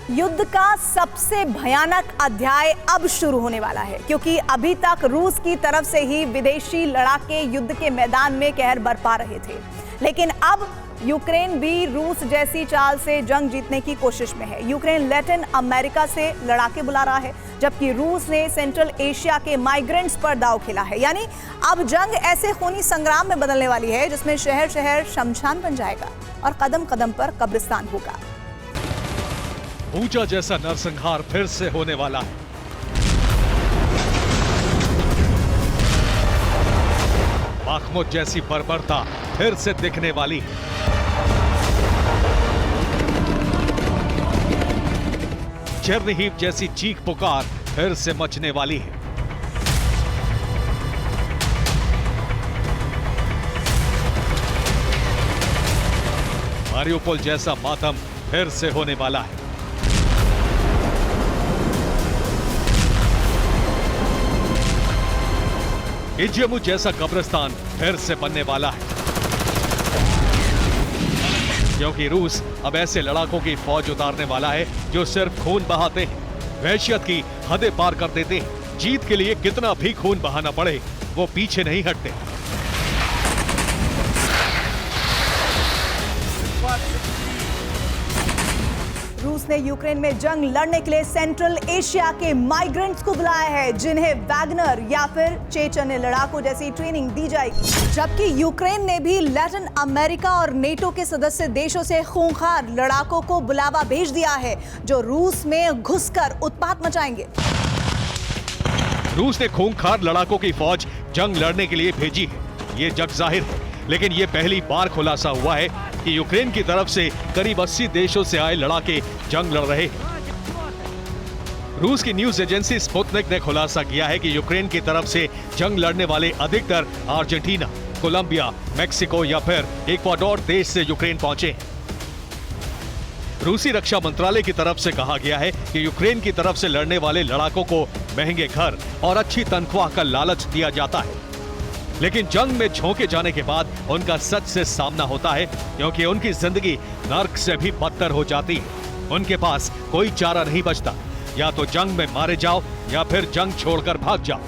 युद्ध का सबसे भयानक अध्याय अब शुरू होने वाला है, क्योंकि अभी तक रूस की तरफ से ही विदेशी लड़ाके युद्ध के मैदान में कहर बरपा रहे थे, लेकिन अब यूक्रेन भी रूस जैसी चाल से जंग जीतने की कोशिश में है। यूक्रेन लैटिन अमेरिका से लड़ाके बुला रहा है, जबकि रूस ने सेंट्रल एशिया के माइग्रेंट्स पर दांव खेला है। यानी अब जंग ऐसे खूनी संग्राम में बदलने वाली है जिसमें शहर शहर शमशान बन जाएगा और कदम कदम पर कब्रिस्तान होगा। ऊंचा जैसा नरसंहार फिर से होने वाला है। बाखमुत जैसी बर्बरता फिर से दिखने वाली है। चेर्निहिव जैसी चीख पुकार फिर से मचने वाली है। मारियुपोल जैसा मातम फिर से होने वाला है। इज्यमु जैसा कब्रिस्तान फिर से बनने वाला है, क्योंकि रूस अब ऐसे लड़ाकों की फौज उतारने वाला है जो सिर्फ खून बहाते हैं, वहशियत की हदें पार कर देते हैं। जीत के लिए कितना भी खून बहाना पड़े वो पीछे नहीं हटते। रूस ने यूक्रेन में जंग लड़ने के लिए सेंट्रल एशिया के माइग्रेंट्स को बुलाया है, जिन्हें वैगनर या फिर चेचन लड़ाकों जैसी ट्रेनिंग दी जाएगी। जबकि यूक्रेन ने भी लैटिन अमेरिका और नेटो के सदस्य देशों से खूंखार लड़ाकों को बुलावा भेज दिया है, जो रूस में घुसकर उत्पात मचाएंगे। रूस ने खूंखार लड़ाकों की फौज जंग लड़ने के लिए भेजी है, ये जग जाहिर है, लेकिन ये पहली बार खुलासा हुआ है कि यूक्रेन की तरफ से करीब 80 देशों से आए लड़ाके जंग लड़ रहे हैं। रूस की न्यूज एजेंसी स्पुतनिक ने खुलासा किया है कि यूक्रेन की तरफ से जंग लड़ने वाले अधिकतर अर्जेंटीना, कोलंबिया, मेक्सिको या फिर इक्वाडोर देश से यूक्रेन पहुंचे हैं। रूसी रक्षा मंत्रालय की तरफ से कहा गया है कि यूक्रेन की तरफ से लड़ने वाले लड़ाकों को महंगे घर और अच्छी तनख्वाह का लालच दिया जाता है, लेकिन जंग में झोंके जाने के बाद उनका सच से सामना होता है, क्योंकि उनकी जिंदगी नर्क से भी बदतर हो जाती है। उनके पास कोई चारा नहीं बचता, या तो जंग में मारे जाओ या फिर जंग छोड़कर भाग जाओ।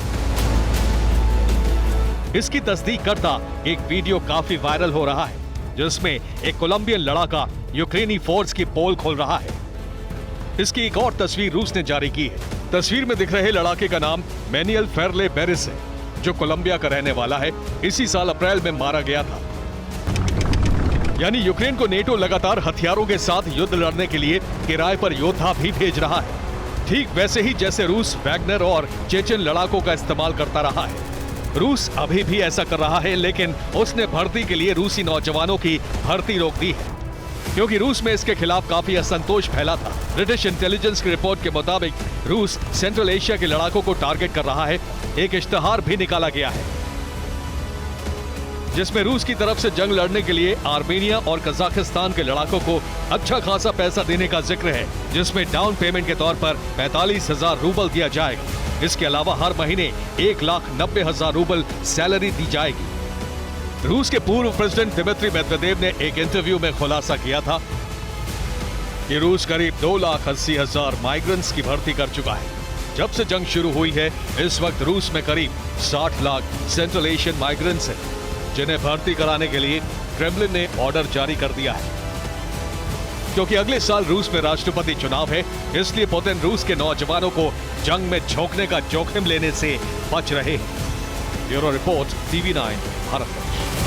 इसकी तस्दीक करता एक वीडियो काफी वायरल हो रहा है, जिसमें एक कोलंबियन लड़ाका यूक्रेनी फोर्स की पोल खोल रहा है। इसकी एक और तस्वीर रूस ने जारी की है। तस्वीर में दिख रहे लड़ाके का नाम मैनुएल फेरले बेरिस है, जो कोलंबिया का रहने वाला है। इसी साल अप्रैल में मारा गया था। यानी यूक्रेन को नेटो लगातार हथियारों के साथ युद्ध लड़ने के लिए किराए पर योद्धा भी भेज रहा है, ठीक वैसे ही जैसे रूस वैगनर और चेचन लड़ाकों का इस्तेमाल करता रहा है। रूस अभी भी ऐसा कर रहा है, लेकिन उसने भर्ती के लिए रूसी नौजवानों की भर्ती रोक दी है, क्योंकि रूस में इसके खिलाफ काफी असंतोष फैला था। ब्रिटिश इंटेलिजेंस की रिपोर्ट के मुताबिक रूस सेंट्रल एशिया के लड़ाकों को टारगेट कर रहा है। एक इश्तहार भी निकाला गया है, जिसमें रूस की तरफ से जंग लड़ने के लिए आर्मेनिया और कजाकिस्तान के लड़ाकों को अच्छा खासा पैसा देने का जिक्र है, जिसमें डाउन पेमेंट के तौर पर 45,000 रूबल दिया जाएगा। इसके अलावा हर महीने 1,90,000 रूबल सैलरी दी जाएगी। रूस के पूर्व प्रेसिडेंट दिमित्री मेदवेदेव ने एक इंटरव्यू में खुलासा किया था कि रूस करीब 2,80,000 माइग्रेंट्स की भर्ती कर चुका है। जब से जंग शुरू हुई है, इस वक्त रूस में करीब 60 लाख सेंट्रल एशियन माइग्रेंट्स हैं, जिन्हें भर्ती कराने के लिए क्रेमलिन ने ऑर्डर जारी कर दिया है। क्योंकि अगले साल रूस में राष्ट्रपति चुनाव है, इसलिए पुतिन रूस के नौजवानों को जंग में झोंकने का जोखिम लेने से बच रहे हैं। Bureau report, TV9 Bharat.